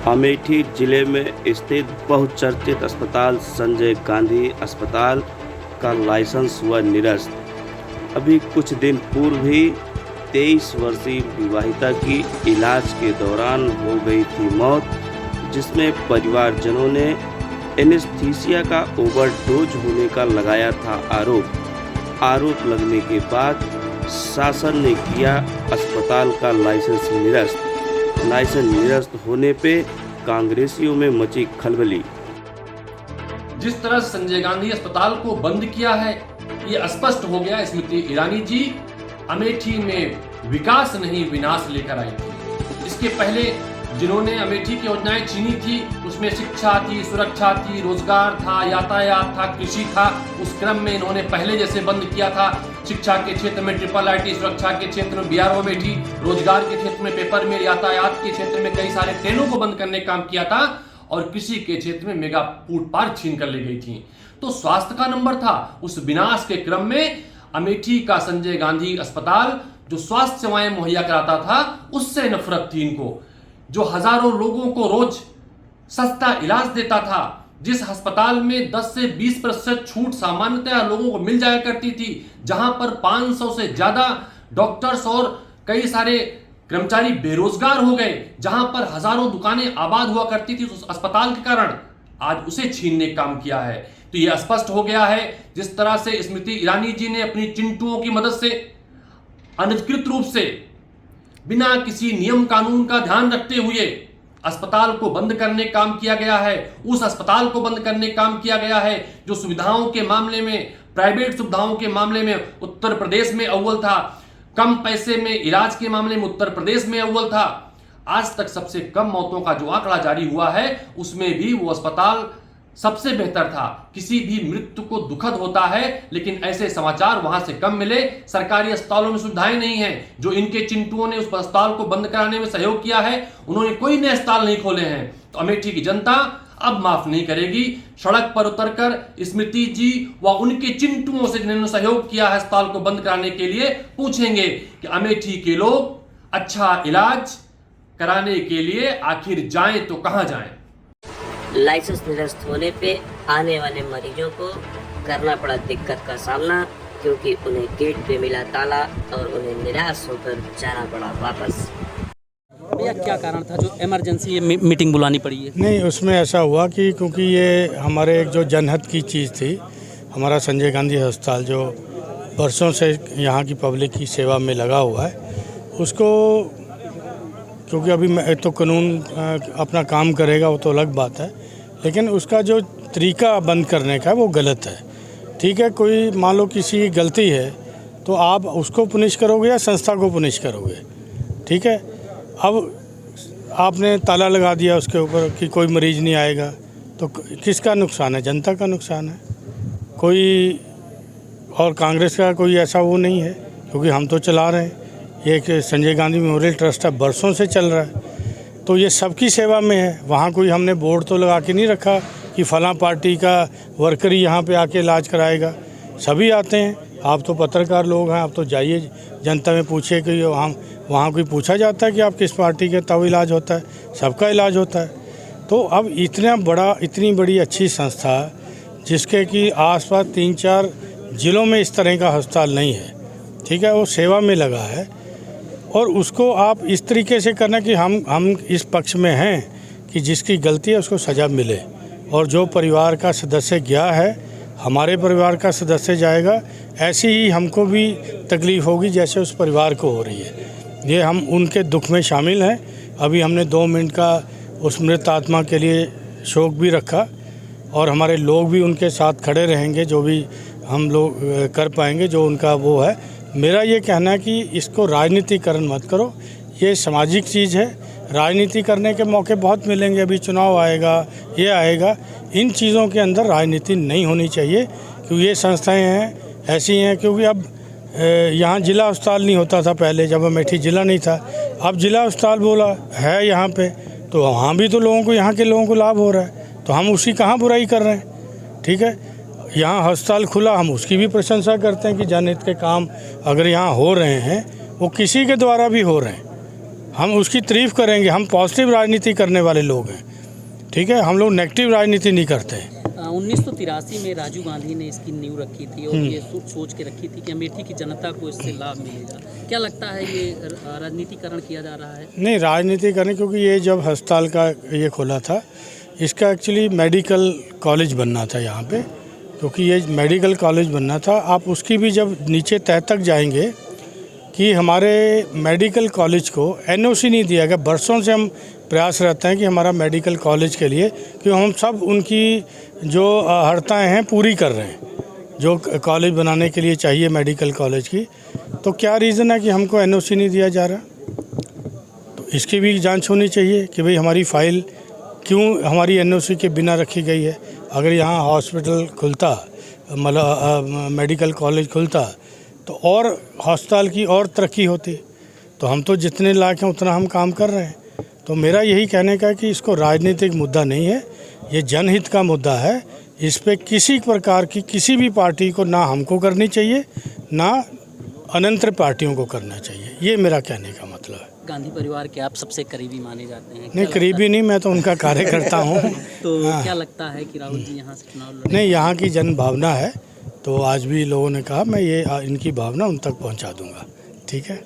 अमेठी जिले में स्थित बहुचर्चित अस्पताल संजय गांधी अस्पताल का लाइसेंस हुआ निरस्त। अभी कुछ दिन पूर्व ही 23 वर्षीय विवाहिता की इलाज के दौरान हो गई थी मौत, जिसमें परिवारजनों ने एनेस्थीसिया का ओवरडोज होने का लगाया था आरोप लगने के बाद शासन ने किया अस्पताल का लाइसेंस निरस्त होने पे कांग्रेसियों में मची खलबली। जिस तरह संजय गांधी अस्पताल को बंद किया है, ये स्पष्ट हो गया स्मृति ईरानी जी अमेठी में विकास नहीं विनाश लेकर आई थी। इसके पहले जिन्होंने अमेठी की योजनाएं छीनी थी, उसमें शिक्षा थी, सुरक्षा थी, रोजगार था, यातायात था, कृषि था। उस क्रम में इन्होंने पहले जैसे बंद किया था। शिक्षा के क्षेत्र में ट्रिपल आईटी, सुरक्षा के क्षेत्र में बीआरओ अमेठी, रोजगार के क्षेत्र में पेपर मिल, यातायात के क्षेत्र में कई सारे ट्रेनों को बंद करने का काम किया था और कृषि के क्षेत्र में मेगा फूड पार्क छीन कर ले गई थी। तो स्वास्थ्य का नंबर था। उस विनाश के क्रम में अमेठी का संजय गांधी अस्पताल जो स्वास्थ्य सेवाएं मुहैया कराता था, उससे नफरत थी इनको। जो हजारों लोगों को रोज सस्ता इलाज देता था, जिस अस्पताल में 10 से 20% छूट सामान्यतः लोगों को मिल जाया करती थी, जहां पर 500 से ज्यादा डॉक्टर्स और कई सारे कर्मचारी बेरोजगार हो गए, जहां पर हजारों दुकानें आबाद हुआ करती थी उस अस्पताल के कारण, आज उसे छीनने का काम किया है। तो यह स्पष्ट हो गया है जिस तरह से स्मृति ईरानी जी ने अपनी चिंटुओं की मदद से अनधिकृत रूप से बिना किसी नियम कानून का ध्यान रखते हुए अस्पताल को बंद करने काम किया गया है। उस अस्पताल को बंद करने काम किया गया है जो सुविधाओं के मामले में, प्राइवेट सुविधाओं के मामले में उत्तर प्रदेश में अव्वल था। कम पैसे में इलाज के मामले में उत्तर प्रदेश में अव्वल था। आज तक सबसे कम मौतों का जो आंकड़ा जारी हुआ है, उसमें भी वो अस्पताल सबसे बेहतर था। किसी भी मृत्यु को दुखद होता है, लेकिन ऐसे समाचार वहां से कम मिले। सरकारी अस्पतालों में सुविधाएं नहीं है। जो इनके चिंटुओं ने उस अस्पताल को बंद कराने में सहयोग किया है, उन्होंने कोई नए अस्पताल नहीं खोले हैं। तो अमेठी की जनता अब माफ नहीं करेगी। सड़क पर उतरकर स्मृति जी व उनके चिंटुओं से जिन्होंने सहयोग किया है अस्पताल को बंद कराने के लिए, पूछेंगे कि अमेठी के लोग अच्छा इलाज कराने के लिए आखिर जाएं तो कहां जाएं। लाइसेंस निरस्त होने पे आने वाले मरीजों को करना पड़ा दिक्कत का सामना, क्योंकि उन्हें गेट पे मिला ताला और उन्हें निराश होकर जाना पड़ा वापस। भैया क्या कारण था जो इमरजेंसी ये मीटिंग बुलानी पड़ी है? नहीं, उसमें ऐसा हुआ कि क्योंकि ये हमारे एक जो जनहित की चीज़ थी, हमारा संजय गांधी अस्पताल जो वर्षों से यहाँ की पब्लिक की सेवा में लगा हुआ है, उसको क्योंकि अभी तो कानून अपना काम करेगा, वो तो अलग बात है, लेकिन उसका जो तरीका बंद करने का वो गलत है। ठीक है, कोई मान लो किसी की गलती है तो आप उसको पुनिश करोगे या संस्था को पुनिश करोगे? ठीक है, अब आपने ताला लगा दिया उसके ऊपर कि कोई मरीज़ नहीं आएगा, तो किसका नुकसान है? जनता का नुकसान है। कोई और कांग्रेस का कोई ऐसा वो नहीं है, क्योंकि हम तो चला रहे हैं। ये एक संजय गांधी मेमोरियल ट्रस्ट है, बरसों से चल रहा है, तो ये सबकी सेवा में है। वहाँ कोई हमने बोर्ड तो लगा के नहीं रखा कि फ़लाँ पार्टी का वर्कर ही यहाँ पे आके इलाज कराएगा। सभी आते हैं। आप तो पत्रकार लोग हैं, आप तो जाइए जनता में पूछिए कि वहाँ कोई पूछा जाता है कि आप किस पार्टी के, तब इलाज होता है? सबका इलाज होता है। तो अब इतनी बड़ी अच्छी संस्था जिसके कि आसपास 3-4 ज़िलों में इस तरह का अस्पताल नहीं है, ठीक है, वो सेवा में लगा है, और उसको आप इस तरीके से करना कि हम इस पक्ष में हैं कि जिसकी गलती है उसको सज़ा मिले, और जो परिवार का सदस्य गया है, हमारे परिवार का सदस्य जाएगा, ऐसी ही हमको भी तकलीफ़ होगी जैसे उस परिवार को हो रही है। ये हम उनके दुख में शामिल हैं। अभी हमने 2 मिनट का उस मृत आत्मा के लिए शोक भी रखा, और हमारे लोग भी उनके साथ खड़े रहेंगे, जो भी हम लोग कर पाएंगे, जो उनका वो है। मेरा ये कहना है कि इसको राजनीतिकरण मत करो। ये सामाजिक चीज़ है। राजनीति करने के मौके बहुत मिलेंगे, अभी चुनाव आएगा, ये आएगा। इन चीज़ों के अंदर राजनीति नहीं होनी चाहिए, क्योंकि ये संस्थाएं हैं ऐसी हैं। क्योंकि अब यहाँ जिला अस्पताल नहीं होता था पहले, जब अमेठी जिला नहीं था, अब जिला अस्पताल बोला है यहाँ पे, तो वहाँ भी तो लोगों को, यहाँ के लोगों को लाभ हो रहा है, तो हम उसकी कहाँ बुराई कर रहे हैं? ठीक है, यहाँ अस्पताल खुला, हम उसकी भी प्रशंसा करते हैं कि जनहित के काम अगर यहाँ हो रहे हैं, वो किसी के द्वारा भी हो रहे हैं, हम उसकी तारीफ़ करेंगे। हम पॉजिटिव राजनीति करने वाले लोग हैं, ठीक है। हम लोग नेगेटिव राजनीति नहीं करते हैं। 1983 में राजीव गांधी ने इसकी नींव रखी थी और ये सोच के रखी थी कि अमेठी की जनता को इससे लाभ मिलेगा। क्या लगता है ये राजनीतिकरण किया जा रहा है? नहीं, राजनीति करने, क्योंकि ये जब अस्पताल का ये खोला था, इसका एक्चुअली मेडिकल कॉलेज बनना था यहाँ पे, क्योंकि ये मेडिकल कॉलेज बनना था। आप उसकी भी जब नीचे तह तक जाएंगे कि हमारे मेडिकल कॉलेज को एनओसी नहीं दिया गया। बरसों से हम प्रयास रहते हैं कि हमारा मेडिकल कॉलेज के लिए, कि हम सब उनकी जो हड़ताएँ हैं पूरी कर रहे हैं, जो कॉलेज बनाने के लिए चाहिए मेडिकल कॉलेज की। तो क्या रीज़न है कि हमको एनओसी नहीं दिया जा रहा? तो इसकी भी जांच होनी चाहिए कि भाई हमारी फ़ाइल क्यों हमारी एनओसी के बिना रखी गई है। अगर यहाँ हॉस्पिटल खुलता, मतलब मेडिकल कॉलेज खुलता, तो और अस्पताल की और तरक्की होती। तो हम तो जितने लायक हैं उतना हम काम कर रहे हैं। तो मेरा यही कहने का है कि इसको राजनीतिक मुद्दा नहीं है, ये जनहित का मुद्दा है। इस पे किसी प्रकार की किसी भी पार्टी को ना हमको करनी चाहिए, ना अनंतर पार्टियों को करना चाहिए। ये मेरा कहने का मतलब है। गांधी परिवार के आप सबसे करीबी माने जाते हैं। नहीं, करीबी नहीं, मैं तो उनका कार्यकर्ता हूँ। तो क्या लगता है कि राहुल जी यहाँ से चुनाव लड़ेंगे? नहीं, यहाँ की जन भावना है, तो आज भी लोगों ने कहा मैं ये इनकी भावना उन तक पहुँचा दूँगा। ठीक है।